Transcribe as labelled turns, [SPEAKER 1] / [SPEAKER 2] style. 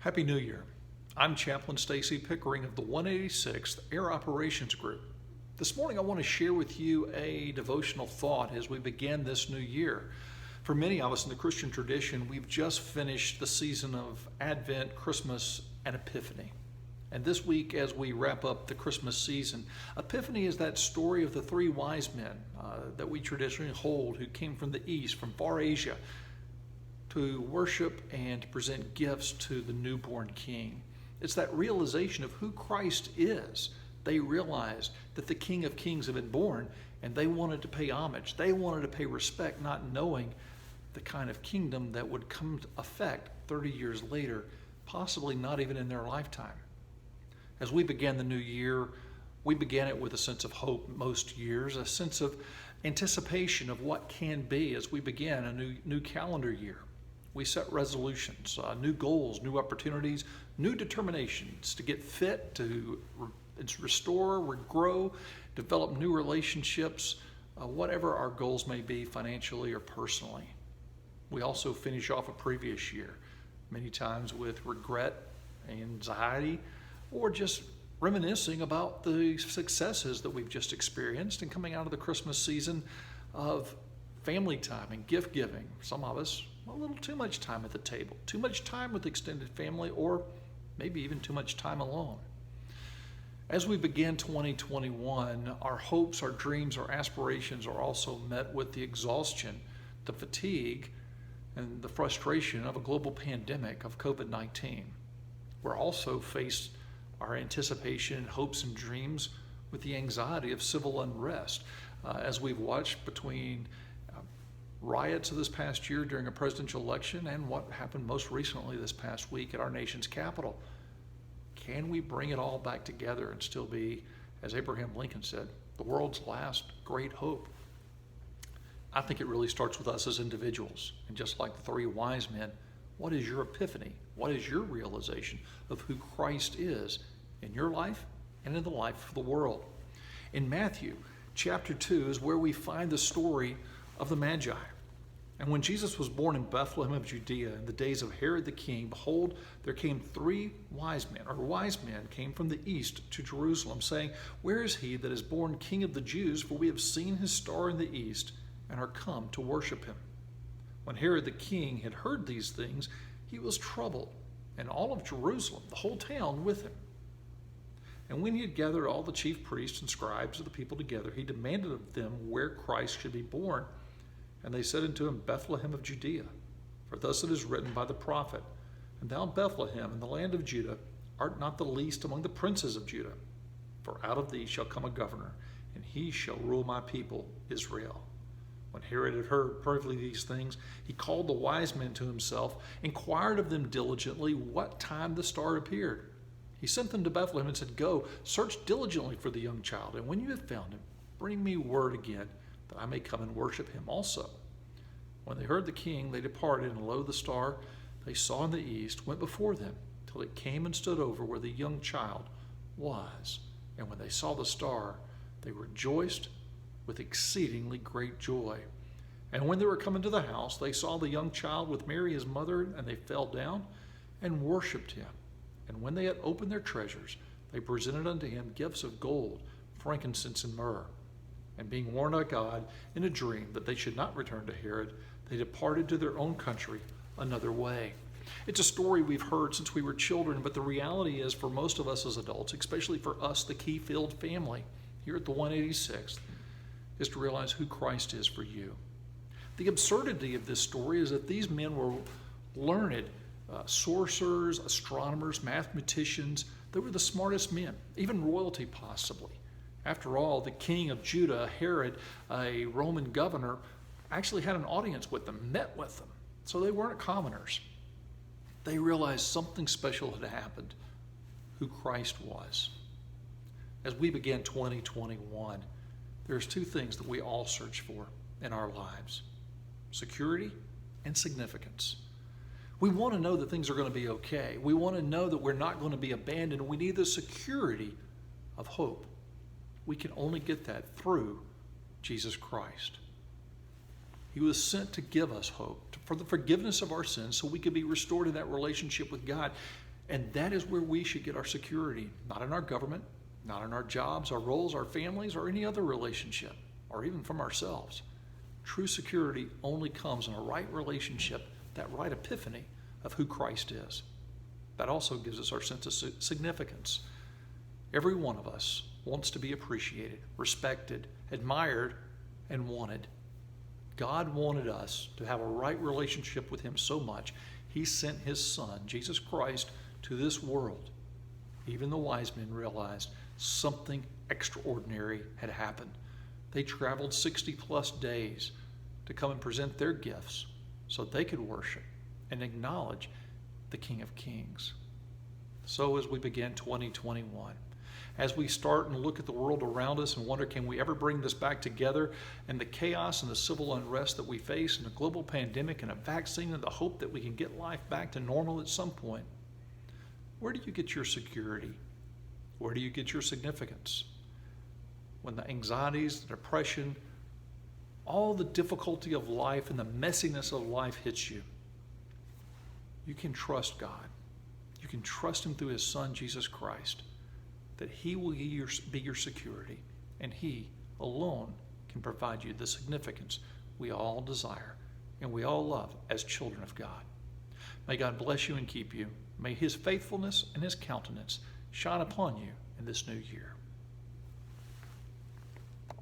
[SPEAKER 1] Happy New Year. I'm Chaplain Stacey Pickering of the 186th Air Operations Group. This morning I want to share with you a devotional thought as we begin this new year. For many of us in the Christian tradition, we've just finished the season of Advent, Christmas, and Epiphany. And this week, as we wrap up the Christmas season, Epiphany is that story of the three wise men that we traditionally hold who came from the East, from far Asia, to worship and to present gifts to the newborn King. It's that realization of who Christ is. They realized that the King of Kings had been born, and they wanted to pay homage. They wanted to pay respect, not knowing the kind of kingdom that would come to effect 30 years later, possibly not even in their lifetime. As we began the new year, we began it with a sense of hope most years, a sense of anticipation of what can be as we begin a new calendar year. We set resolutions, new goals, new opportunities, new determinations to get fit, to restore, grow, develop new relationships, whatever our goals may be financially or personally. We also finish off a previous year, many times with regret, anxiety, or just reminiscing about the successes that we've just experienced and coming out of the Christmas season of family time and gift giving. Some of us, a little too much time at the table, too much time with extended family, or maybe even too much time alone. As we begin 2021, our hopes, our dreams, our aspirations are also met with the exhaustion, the fatigue, and the frustration of a global pandemic of COVID-19. We're also faced our anticipation, hopes, and dreams with the anxiety of civil unrest. As we've watched between riots of this past year during a presidential election and what happened most recently this past week at our nation's capital. Can we bring it all back together and still be, as Abraham Lincoln said, the world's last great hope? I think it really starts with us as individuals. And just like the three wise men, what is your epiphany? What is your realization of who Christ is in your life and in the life of the world? In Matthew chapter 2 is where we find the story of the Magi. And when Jesus was born in Bethlehem of Judea in the days of Herod the king, behold, there came three wise men came from the east to Jerusalem, saying, Where is he that is born King of the Jews? For we have seen his star in the east and are come to worship him. When Herod the king had heard these things, he was troubled, and all of Jerusalem, the whole town, with him. And when he had gathered all the chief priests and scribes of the people together, he demanded of them where Christ should be born. And they said unto him, Bethlehem of Judea. For thus it is written by the prophet, And thou, Bethlehem, in the land of Judah, art not the least among the princes of Judah. For out of thee shall come a governor, and he shall rule my people Israel. When Herod had heard privily these things, he called the wise men to himself, inquired of them diligently what time the star appeared. He sent them to Bethlehem and said, Go, search diligently for the young child, and when you have found him, bring me word again, that I may come and worship him also. When they heard the king, they departed, and lo, the star they saw in the east went before them, till it came and stood over where the young child was. And when they saw the star, they rejoiced with exceedingly great joy. And when they were come into the house, they saw the young child with Mary his mother, and they fell down and worshipped him. And when they had opened their treasures, they presented unto him gifts of gold, frankincense, and myrrh. And being warned by God in a dream that they should not return to Herod, they departed to their own country another way. It's a story we've heard since we were children, but the reality is for most of us as adults, especially for us, the Keyfield family here at the 186th, is to realize who Christ is for you. The absurdity of this story is that these men were learned sorcerers, astronomers, mathematicians. They were the smartest men, even royalty possibly. After all, the king of Judah, Herod, a Roman governor, actually had an audience with them, met with them. So they weren't commoners. They realized something special had happened, who Christ was. As we begin 2021, there's two things that we all search for in our lives: security and significance. We want to know that things are going to be okay. We want to know that we're not going to be abandoned. We need the security of hope. We can only get that through Jesus Christ. He was sent to give us hope, for the forgiveness of our sins, so we could be restored in that relationship with God. And that is where we should get our security, not in our government, not in our jobs, our roles, our families, or any other relationship, or even from ourselves. True security only comes in a right relationship, that right epiphany of who Christ is. That also gives us our sense of significance. Every one of us wants to be appreciated, respected, admired, and wanted. God wanted us to have a right relationship with Him so much, He sent His Son, Jesus Christ, to this world. Even the wise men realized something extraordinary had happened. They traveled 60 plus days to come and present their gifts so they could worship and acknowledge the King of Kings. So as we begin 2021, as we start and look at the world around us and wonder, can we ever bring this back together, and the chaos and the civil unrest that we face, and a global pandemic and a vaccine, and the hope that we can get life back to normal at some point, where do you get your security? Where do you get your significance? When the anxieties, the depression, all the difficulty of life and the messiness of life hits you, you can trust God. You can trust Him through His Son, Jesus Christ, that He will be your security, and He alone can provide you the significance we all desire and we all love as children of God. May God bless you and keep you. May His faithfulness and His countenance shine upon you in this new year.